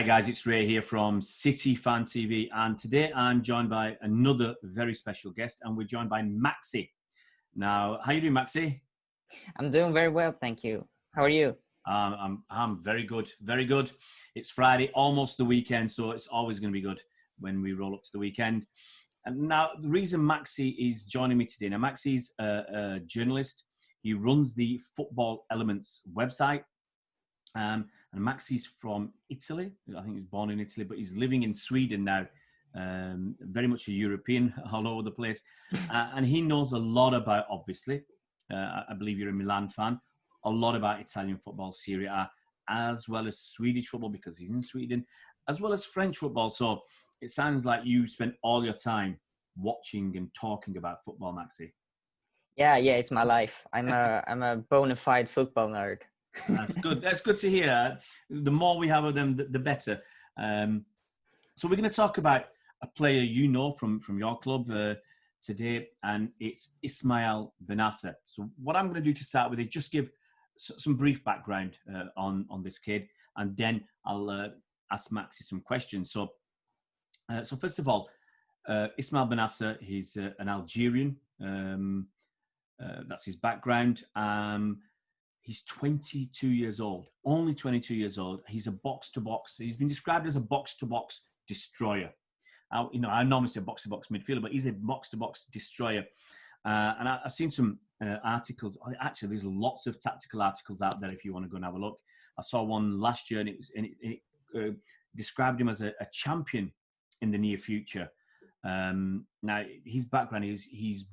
guys, it's Ray here from City Fan TV, and today I'm joined by another very special guest, and we're joined by Maxi. Now, how are you doing, Maxi? I'm doing very well, thank you. How are you? I'm very good, very good. It's Friday, almost the weekend, so it's always going to be good when we roll up to the weekend. And now, the reason Maxi is joining me today, now Maxi's a journalist. He runs the Football Elements website. And Maxi's from Italy. I think he was born in Italy, but he's living in Sweden now. Very much a European, all over the place. And he knows a lot about, obviously, I believe you're a Milan fan, a lot about Italian football, Serie A, as well as Swedish football, because he's in Sweden, as well as French football. So it sounds like you spent all your time watching and talking about football, Maxi. Yeah, it's my life. I'm a bona fide football nerd. That's good. That's good to hear. The more we have of them, the better. So we're going to talk about a player you know from your club today, and it's Ismael Bennacer. So what I'm going to do to start with is just give some brief background on this kid, and then I'll ask Maxi some questions. So first of all, Ismael Bennacer, he's an Algerian. That's his background. He's 22 years old, only 22 years old. He's a box-to-box. He's been described as a box-to-box destroyer. I normally say box-to-box midfielder, but he's a box-to-box destroyer. And I've seen some articles. Actually, there's lots of tactical articles out there if you want to go and have a look. I saw one last year, and it described him as a champion in the near future. Now, his background is he's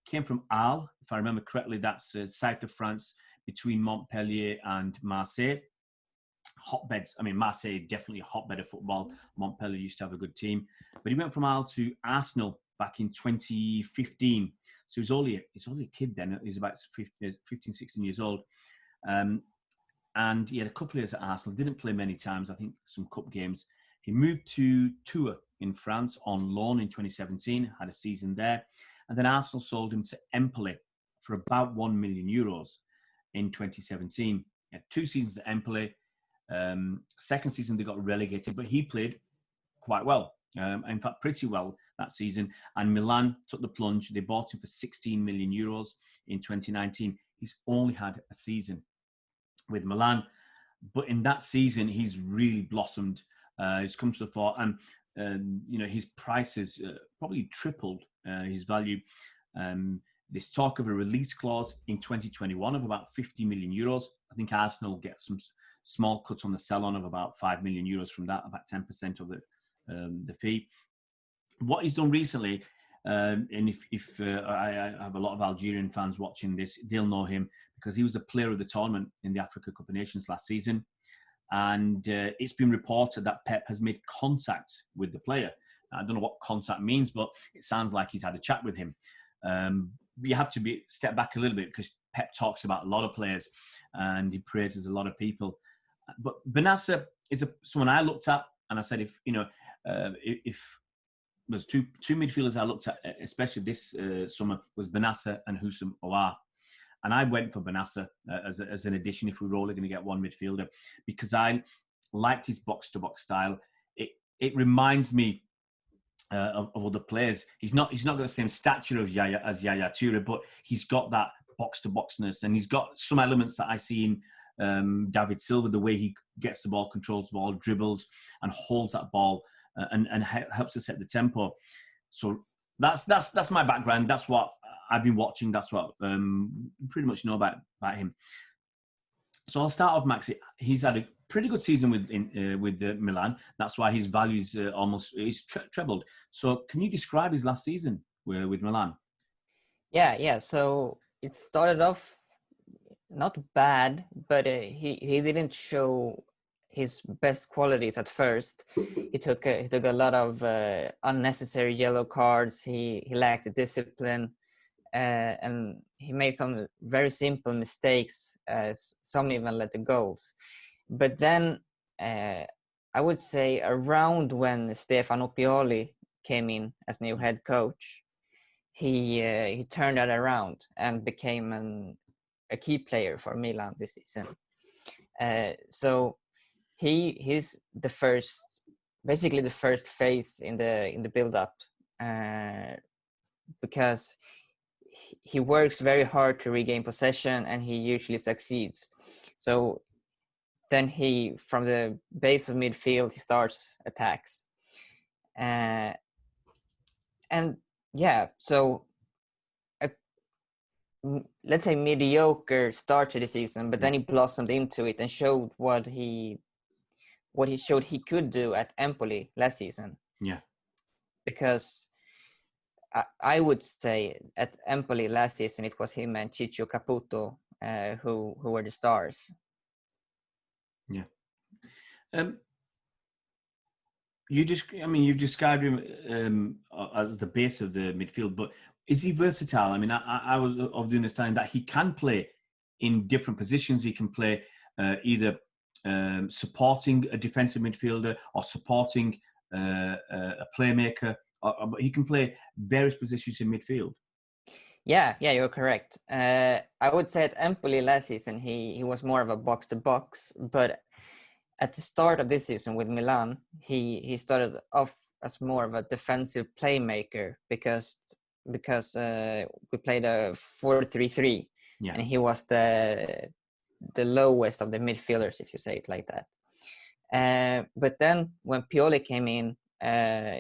came from Arles, if I remember correctly. That's south of France, between Montpellier and Marseille. Hotbeds. I mean, Marseille, definitely a hotbed of football. Montpellier used to have a good team. But he went from Arles to Arsenal back in 2015. So he's only a kid then. He's about 15, 16 years old. And he had a couple of years at Arsenal. Didn't play many times, I think some cup games. He moved to Tours in France on loan in 2017, had a season there. And then Arsenal sold him to Empoli for about €1 million in 2017. He had 2 seasons at Empoli. Second season, they got relegated, but he played quite well. In fact, pretty well that season. And Milan took the plunge. They bought him for €16 million in 2019. He's only had a season with Milan. But in that season, he's really blossomed. He's come to the fore. And, his price has probably tripled his value. There's talk of a release clause in 2021 of about €50 million. I think Arsenal will get some small cuts on the sell-on of about €5 million from that, about 10% of the fee. What he's done recently, and if I have a lot of Algerian fans watching this, they'll know him because he was a player of the tournament in the Africa Cup of Nations last season. And it's been reported that Pep has made contact with the player. I don't know what contact means, but it sounds like he's had a chat with him. You have to step back a little bit because Pep talks about a lot of players and he praises a lot of people. But Bennacer is someone I looked at, and I said, if there's two midfielders I looked at, especially this summer, was Bennacer and Houssem Aouar. And I went for Bennacer as an addition if we were only going to get one midfielder, because I liked his box-to-box style. It reminds me of other players. He's not got the same stature of Yaya Toure, but he's got that box-to-boxness, and he's got some elements that I see in David Silva, the way he gets the ball, controls the ball, dribbles, and holds that ball, and helps to set the tempo. So that's my background. That's what I've been watching. That's what pretty much know about him. So I'll start off, Maxi. He's had a pretty good season with Milan. That's why his value's he's trebled. So can you describe his last season with Milan? Yeah. So it started off not bad, but he didn't show his best qualities at first. He took a lot of unnecessary yellow cards. He lacked the discipline, and he made some very simple mistakes. Some even led to goals. But then I would say around when Stefano Pioli came in as new head coach, he turned that around and became a key player for Milan this season. So he's basically the first phase in the build up, because he works very hard to regain possession, and he usually succeeds. So then he, from the base of midfield, he starts attacks. And yeah, so let's say mediocre start to the season, but then he blossomed into it and showed what he showed he could do at Empoli last season. Yeah. Because I would say at Empoli last season, it was him and Ciccio Caputo who were the stars. Yeah. You've described him as the base of the midfield, but is he versatile? I mean, I was of the understanding that he can play in different positions. He can play either supporting a defensive midfielder or supporting a playmaker, but he can play various positions in midfield. Yeah, you're correct. I would say at Empoli last season, he was more of a box-to-box, but at the start of this season with Milan, he started off as more of a defensive playmaker because we played a 4-3-3, and he was the lowest of the midfielders, if you say it like that. But then when Pioli came in,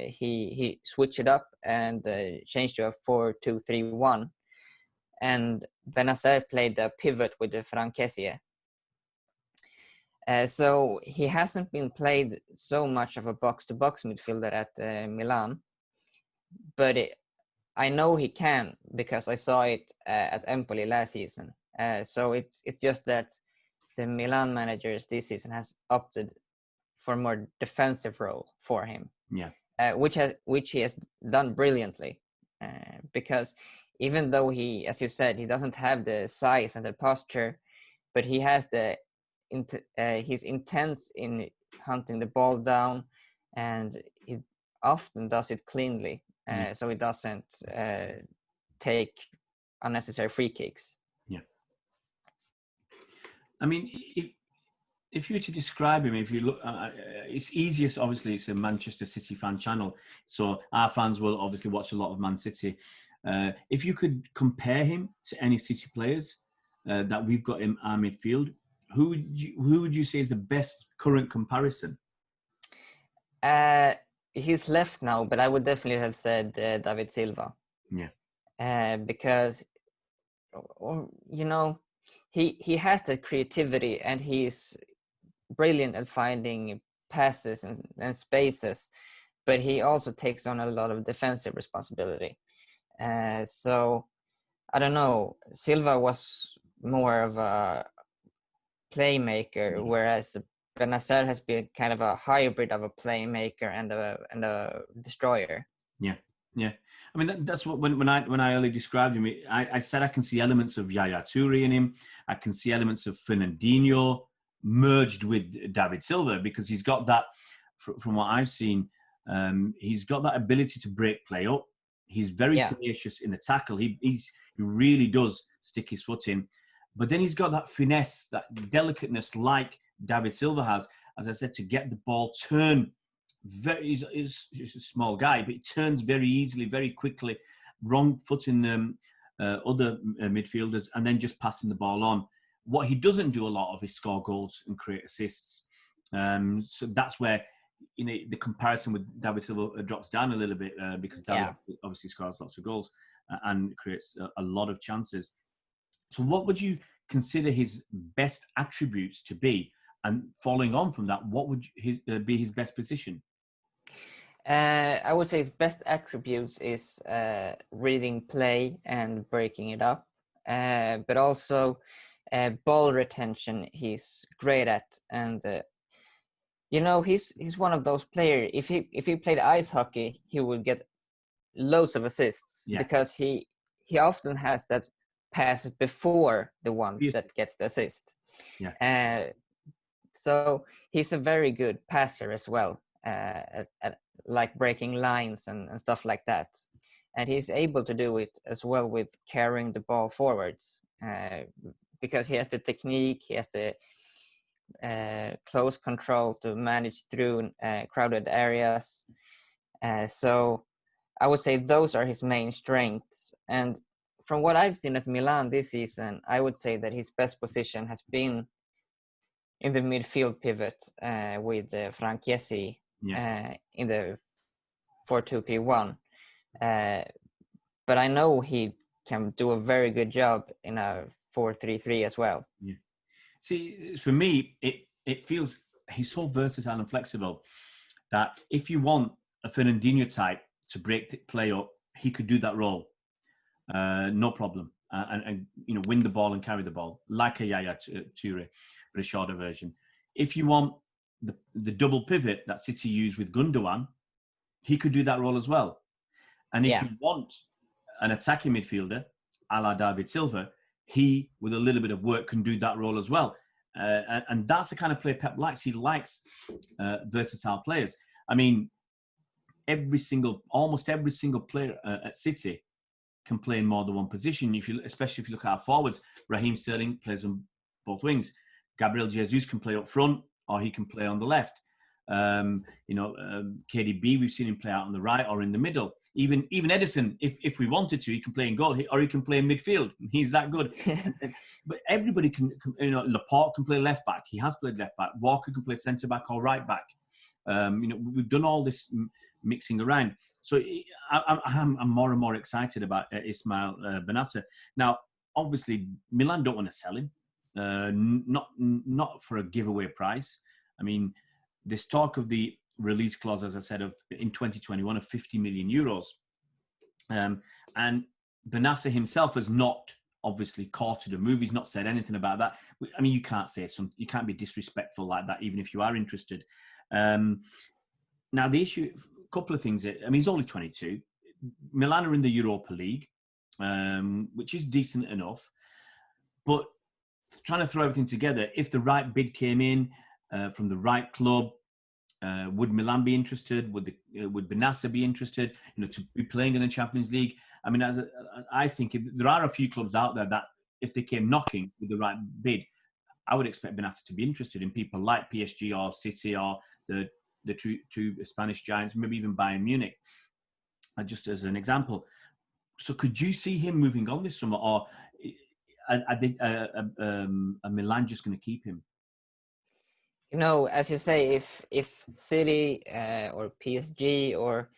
he switched it up and changed to a 4-2-3-1, and Bennacer played the pivot with the Franchesie. So he hasn't been played so much of a box-to-box midfielder at Milan, but I know he can because I saw it at Empoli last season. So it's just that the Milan managers this season has opted for a more defensive role for him. Yeah. Which he has done brilliantly, because even though he, as you said, he doesn't have the size and the posture, but he has he's intense in hunting the ball down, and he often does it cleanly, so he doesn't take unnecessary free kicks. Yeah. I mean, if you were to describe him, if you look, it's easiest, obviously, it's a Manchester City fan channel, so our fans will obviously watch a lot of Man City. If you could compare him to any City players that we've got in our midfield, who would you say is the best current comparison? He's left now, but I would definitely have said David Silva. Yeah. Because, he has the creativity, and he's brilliant at finding passes and spaces, but he also takes on a lot of defensive responsibility. So I don't know, Silva was more of a playmaker, whereas Bennacer has been kind of a hybrid of a playmaker and a destroyer. Yeah. I mean, that's what when I earlier described him, I said I can see elements of Yaya Toure in him. I can see elements of Fernandinho merged with David Silva, because he's got that, from what I've seen, he's got that ability to break play up. He's very tenacious in the tackle. He really does stick his foot in. But then he's got that finesse, that delicateness like David Silva has, as I said, to get the ball turn. He's just a small guy, but he turns very easily, very quickly, wrong footing other midfielders, and then just passing the ball on. What he doesn't do a lot of is score goals and create assists. So that's where the comparison with David Silva drops down a little bit, because David obviously scores lots of goals and creates a lot of chances. So what would you consider his best attributes to be? And following on from that, what would be his best position? I would say his best attributes is reading play and breaking it up, but also ball retention he's great at. And he's one of those players, if he played ice hockey, he would get loads of assists, because he often has that pass before the one that gets the assist. So he's a very good passer as well, at like breaking lines and stuff like that. And he's able to do it as well with carrying the ball forwards, because he has the technique, he has the close control to manage through crowded areas. So I would say those are his main strengths. And from what I've seen at Milan this season, I would say that his best position has been in the midfield pivot with Frank Kessie in the 4-2-3-1. But I know he can do a very good job in a 4-3-3 as well. Yeah. See, for me, it feels he's so versatile and flexible that if you want a Fernandinho type to break the play up, he could do that role, no problem, and win the ball and carry the ball like a Yaya Toure, but a shorter version. If you want the double pivot that City used with Gundogan, he could do that role as well. And if you want an attacking midfielder, a la David Silva, he, with a little bit of work, can do that role as well. And that's the kind of player Pep likes. He likes versatile players. I mean, almost every single player at City can play in more than one position. Especially if you look at our forwards, Raheem Sterling plays on both wings. Gabriel Jesus can play up front, or he can play on the left. KDB, we've seen him play out on the right or in the middle. Even Edison, if we wanted to, he can play in goal, or he can play in midfield. He's that good. But everybody can. Laporte can play left back. He has played left back. Walker can play centre back or right back. We've done all this mixing around. So I'm more and more excited about Ismael Bennacer. Now, obviously, Milan don't want to sell him. Not for a giveaway price. I mean, there's talk of the release clause, as I said, in 2021 of 50 million euros. And Bennacer himself has not obviously courted a move. He's not said anything about that. I mean, you can't be disrespectful like that, even if you are interested. Now, the issue, a couple of things. I mean, he's only 22. Milan are in the Europa League, which is decent enough. But trying to throw everything together, if the right bid came in from the right club, would Milan be interested? Would Bennacer be interested? To be playing in the Champions League. I mean, I think there are a few clubs out there that, if they came knocking with the right bid, I would expect Bennacer to be interested in people like PSG or City or the two Spanish giants, maybe even Bayern Munich, just as an example. So, could you see him moving on this summer, or are Milan just going to keep him? As you say, if City or PSG or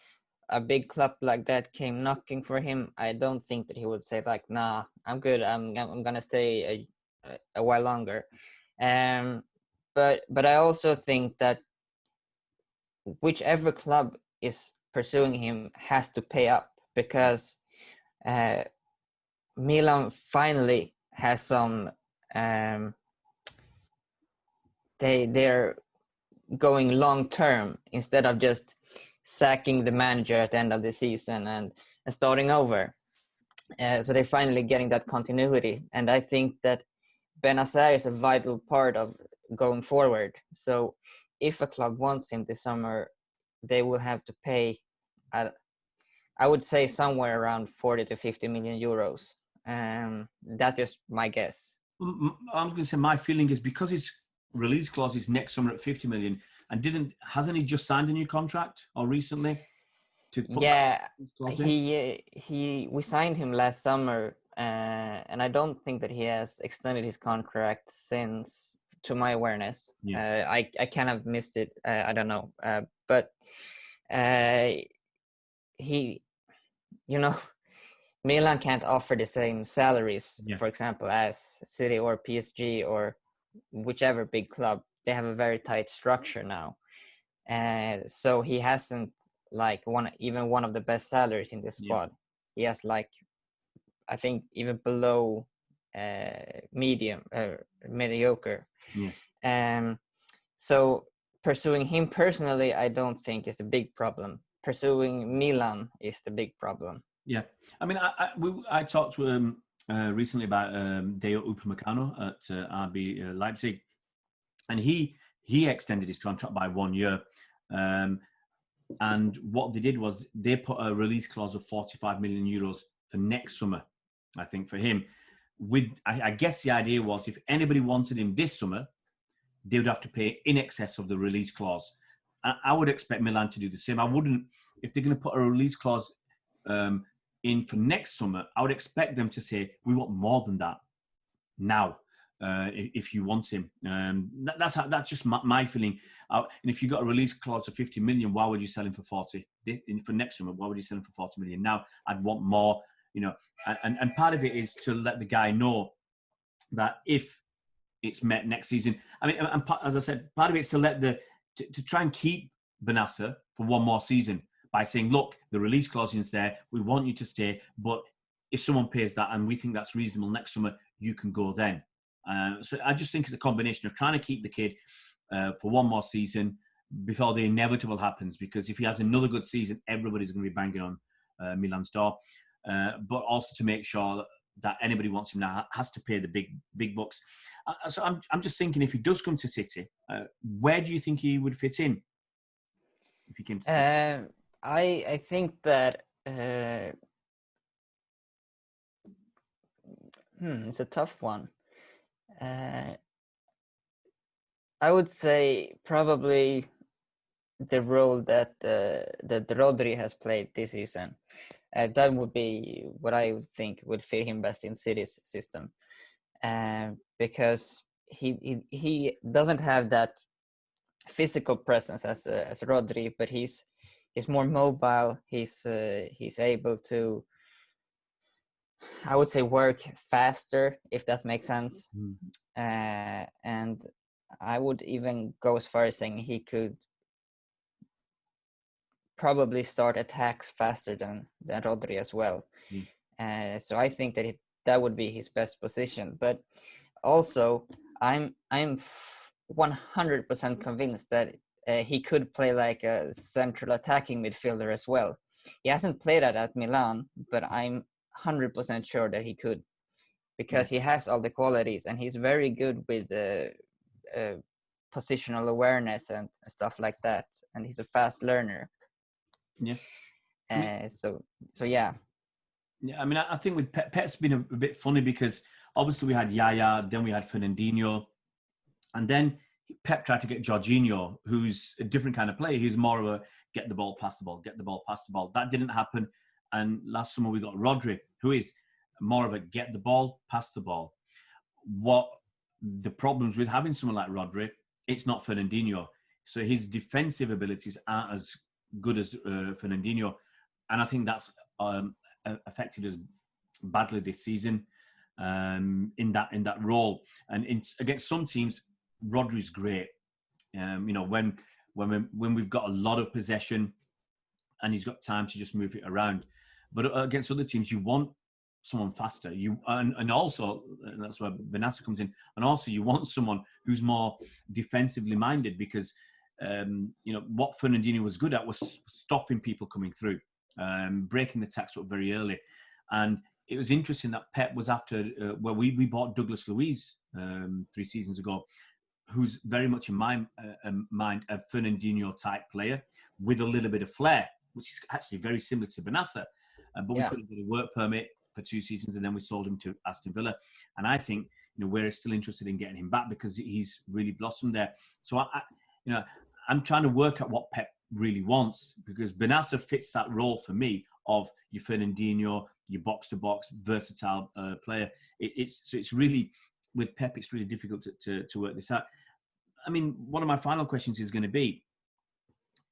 a big club like that came knocking for him, I don't think that he would say like, "Nah, I'm good. I'm gonna stay a while longer." But I also think that whichever club is pursuing him has to pay up, because Milan finally has some. They're going long term instead of just sacking the manager at the end of the season and starting over. So they're finally getting that continuity, and I think that Bennacer is a vital part of going forward. So if a club wants him this summer, they will have to pay, I would say, somewhere around 40 to 50 million euros. That's just my guess. I was going to say, my feeling is because his release clause is next summer at 50 million, and hasn't he just signed a new contract or recently? We signed him last summer, and I don't think that he has extended his contract since, to my awareness. I kind of missed it. I don't know, but he, Milan can't offer the same salaries, for example, as City or PSG or whichever big club. They have a very tight structure now, so he hasn't one of the best salaries in the squad. He has I think even below mediocre. So pursuing him personally, I don't think is a big problem. Pursuing Milan is the big problem. Yeah, I mean, I talked to him recently about Deo Upamecano at RB Leipzig, and he extended his contract by 1 year. And what they did was they put a release clause of 45 million euros for next summer, I think, for him. I guess the idea was if anybody wanted him this summer, they would have to pay in excess of the release clause. And I would expect Milan to do the same. I wouldn't, if they're going to put a release clause in for next summer, I would expect them to say, we want more than that now. If you want him, that's just my feeling. And if you got a release clause of 50 million, why would you sell him for 40? For next summer, why would you sell him for 40 million? Now I'd want more, and part of it is to let the guy know that if it's met next season, I mean, and as I said, part of it is to let to try and keep Bennacer for one more season by saying, look, the release clause is there, we want you to stay, but if someone pays that and we think that's reasonable next summer, you can go then. So I just think it's a combination of trying to keep the kid for one more season before the inevitable happens, because if he has another good season, everybody's going to be banging on Milan's door. But also to make sure that anybody wants him now has to pay the big bucks. So I'm just thinking, if he does come to City, where do you think he would fit in? If he came to City? I think that it's a tough one. I would say probably the role that Rodri has played this season. That would be what I would think would fit him best in City's system, because he doesn't have that physical presence as Rodri, but he's more mobile. He's able to, I would say, work faster, if that makes sense. And I would even go as far as saying he could probably start attacks faster than Rodri as well. So I think that that would be his best position. But also, I'm 100% convinced that he could play like a central attacking midfielder as well. He hasn't played that at Milan, but I'm 100% sure that he could, because he has all the qualities and he's very good with positional awareness and stuff like that, and he's a fast learner. So yeah. I mean, I think with Pep's been a bit funny, because obviously we had Yaya, then we had Fernandinho, and then Pep tried to get Jorginho, who's a different kind of player. He's more of a get the ball, pass the ball, get the ball, pass the ball. That didn't happen. And last summer we got Rodri, who is more of a get the ball, pass the ball. What the problems with having someone like Rodri, it's not Fernandinho. So his defensive abilities aren't as good as Fernandinho. And I think that's affected us badly this season in that role. And against some teams, Rodri's great. When we've got a lot of possession and he's got time to just move it around. But against other teams, you want someone faster. And also, and that's where Bennacer comes in. And also, you want someone who's more defensively minded, because what Fernandinho was good at was stopping people coming through, breaking the attacks up very early. And it was interesting that Pep was after we bought Douglas Luiz 3 seasons ago, who's very much in my mind a Fernandinho type player with a little bit of flair, which is actually very similar to Bennacer. But we couldn't get a work permit for 2 seasons, and then we sold him to Aston Villa. And I think we're still interested in getting him back, because he's really blossomed there. So I'm trying to work out what Pep really wants, because Bennacer fits that role for me of your Fernandinho, your box-to-box versatile player. It's really, with Pep, it's really difficult to work this out. I mean, one of my final questions is going to be,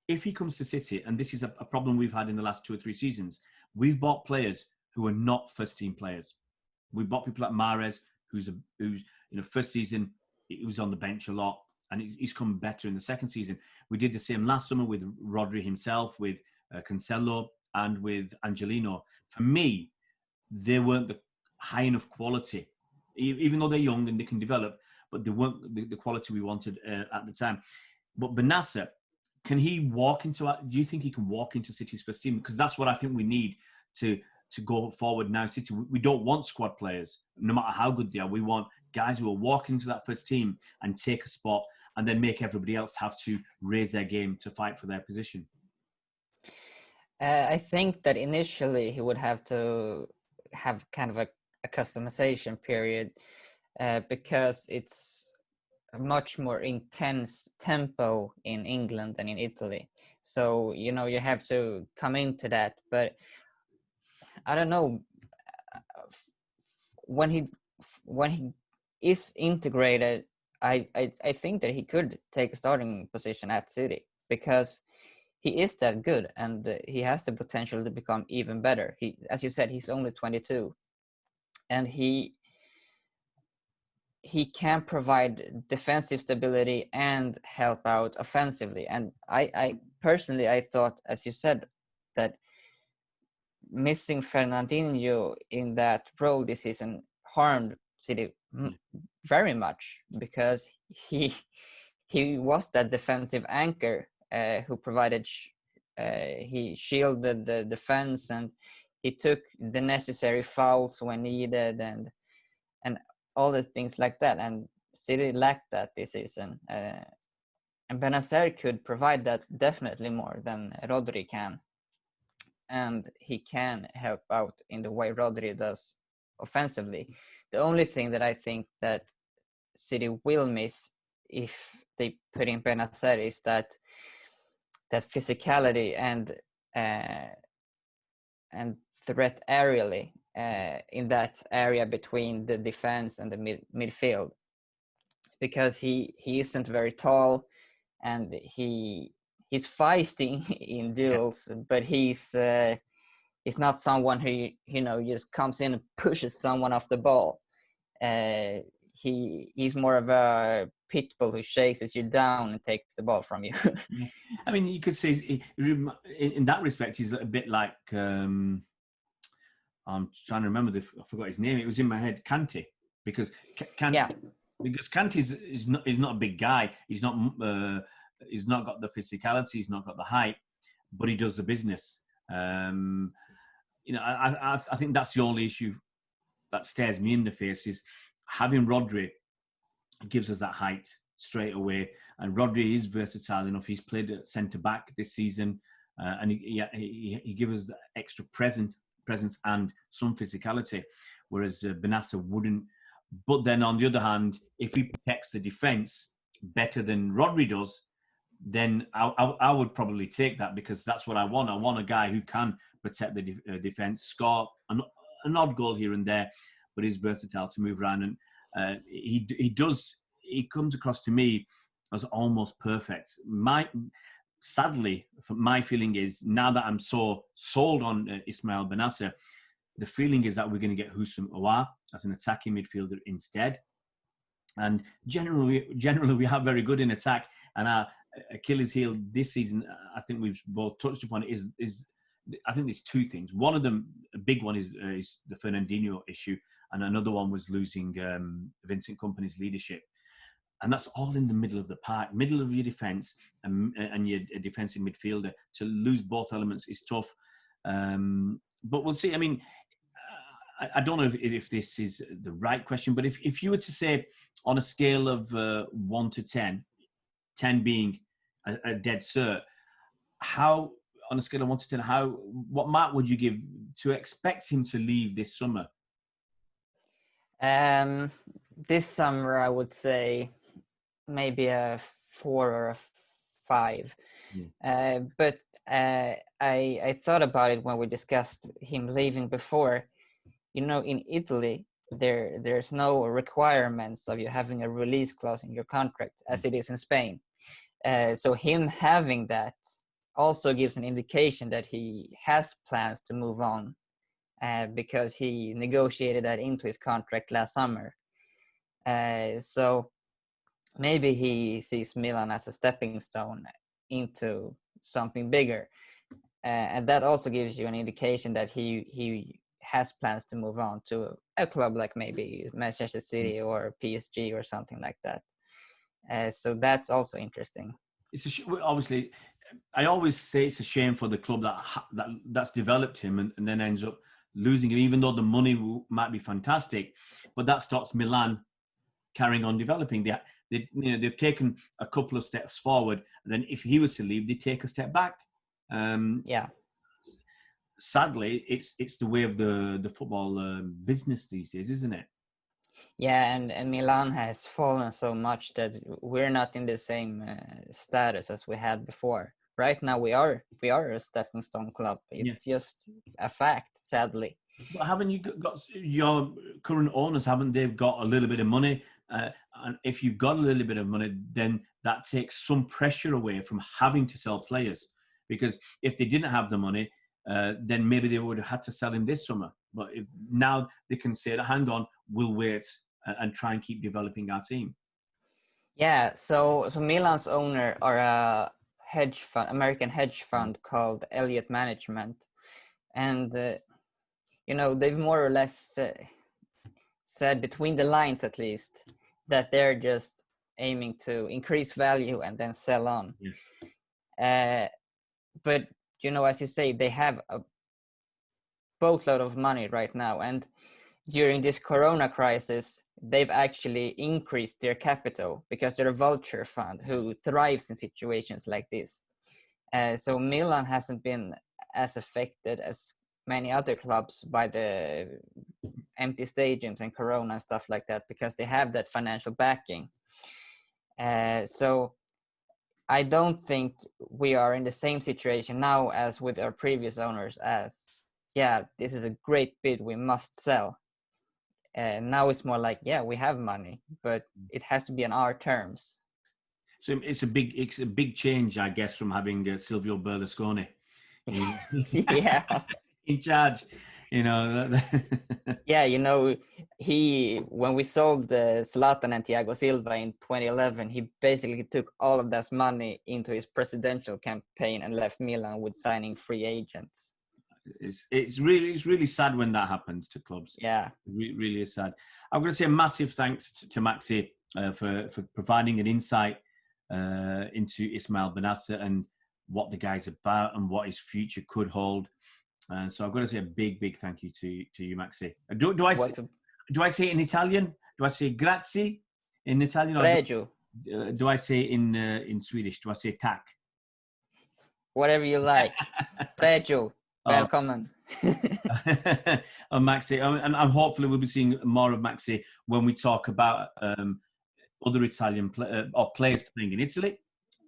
if he comes to City, and this is a problem we've had in the last 2 or 3 seasons, we've bought players who are not first-team players. We bought people like Mahrez, who's first season he was on the bench a lot, and he's come better in the second season. We did the same last summer with Rodri himself, with Cancelo, and with Angelino. For me, they weren't the high enough quality, even though they're young and they can develop, but they weren't the quality we wanted at the time. But Bennacer, do you think he can walk into City's first team? Because that's what I think we need to go forward now. City, we don't want squad players, no matter how good they are. We want guys who will walk into that first team and take a spot, and then make everybody else have to raise their game to fight for their position. I think that initially he would have to have kind of a customization period, because it's a much more intense tempo in England than in Italy. So, you know, you have to come into that. But I don't know, when he is integrated, I think that he could take a starting position at City, because he is that good, and he has the potential to become even better. He, as you said, he's only 22, and he can provide defensive stability and help out offensively. And I personally, I thought, as you said, that missing Fernandinho in that role this season harmed City very much, because he was that defensive anchor who provided he shielded the defense, and he took the necessary fouls when needed, and all these things like that. And City lacked that this season, and Bennacer could provide that definitely more than Rodri can, and he can help out in the way Rodri does offensively. The only thing that I think that City will miss if they put in Bennacer is that physicality and threat aerially in that area between the defense and the midfield, because he isn't very tall, and he's feisty in duels, but he's not someone who, you know, just comes in and pushes someone off the ball. He's more of a pit bull who chases you down and takes the ball from you. I mean, you could say in that respect, he's a bit like I'm trying to remember I forgot his name. It was in my head, Kante, because Kante is not a big guy. He's not got the physicality. He's not got the height, but he does the business. You know, I think that's the only issue that stares me in the face, is having Rodri gives us that height straight away. And Rodri is versatile enough. He's played at centre-back this season, and he gives us the extra presence and some physicality, whereas Bennacer wouldn't. But then on the other hand, if he protects the defence better than Rodri does, then I would probably take that, because that's what I want. I want a guy who can protect the defence, score an odd goal here and there, but is versatile to move around. And he comes across to me as almost perfect. Sadly, my feeling is, now that I'm so sold on Ismael Bennacer, the feeling is that we're going to get Houssem Aouar as an attacking midfielder instead. And generally we are very good in attack, and our Achilles heel this season, I think we've both touched upon it, is I think there's two things. One of them, a big one, is the Fernandinho issue, and another one was losing Vincent Kompany's leadership. And that's all in the middle of the park, middle of your defence, and your defensive midfielder. To lose both elements is tough. But we'll see. I mean, I don't know if this is the right question, but if you were to say, on a scale of 1 to 10, 10 being a dead cert, how, on a scale of 1 to 10, what mark would you give to expect him to leave this summer? This summer, I would say maybe a 4 or a 5. But I thought about it when we discussed him leaving before. You know, in Italy, there's no requirements of you having a release clause in your contract, as it is in Spain. So him having that also gives an indication that he has plans to move on, because he negotiated that into his contract last summer. So maybe he sees Milan as a stepping stone into something bigger. And that also gives you an indication that he has plans to move on to a club like maybe Manchester City or PSG or something like that. So that's also interesting. It's obviously, I always say it's a shame for the club that's developed him and then ends up losing him, even though the money might be fantastic. But that stops Milan carrying on developing. They've taken a couple of steps forward, and then if he was to leave, they take a step back. Sadly, it's the way of the football business these days, isn't it? Yeah, and Milan has fallen so much that we're not in the same status as we had before. Right now, we are a stepping stone club. Yeah. It's just a fact, sadly. But haven't you got your current owners? Haven't they got a little bit of money? And if you've got a little bit of money, then that takes some pressure away from having to sell players. Because if they didn't have the money, then maybe they would have had to sell him this summer. But if now they can say, "Hang on, we'll wait and try and keep developing our team." Yeah, so Milan's owner are a hedge fund, American hedge fund called Elliott Management, and they've more or less said between the lines, at least, that they're just aiming to increase value and then sell on. Yeah. But as you say, they have a boatload of money right now, and during this corona crisis, they've actually increased their capital because they're a vulture fund who thrives in situations like this. So Milan hasn't been as affected as many other clubs by the empty stadiums and corona and stuff like that, because they have that financial backing. So I don't think we are in the same situation now as with our previous owners as, yeah, this is a great bid, we must sell. Now it's more like, yeah, we have money, but it has to be on our terms. So it's a big change, I guess, from having Silvio Berlusconi Yeah. in charge. Yeah, when we sold Zlatan and Thiago Silva in 2011, he basically took all of that money into his presidential campaign and left Milan with signing free agents. It's really sad when that happens to clubs. Yeah, it really is sad. I'm going to say a massive thanks to Maxi for providing an insight into Ismael Bennacer and what the guy's about and what his future could hold. So I've got to say a big thank you to you, Maxi. Do I say it in Italian? Do I say grazie in Italian? Pregio. Do I say it in Swedish? Do I say tack? Whatever you like. Pregio. Welcome. Maxi, and hopefully we'll be seeing more of Maxi when we talk about other Italian players playing in Italy,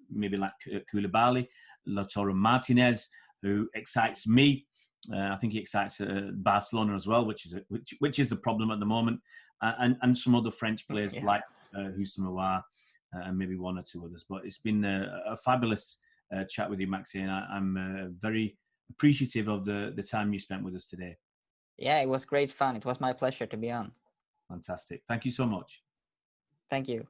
maybe like Koulibaly, Lautaro Martinez, who excites me. I think he excites Barcelona as well, which is the problem at the moment, and some other French players like Houssem and maybe one or two others. But it's been a fabulous chat with you, Maxi, and I'm very appreciative of the time you spent with us today. Yeah, it was great fun. It was my pleasure to be on. Fantastic. Thank you so much. Thank you.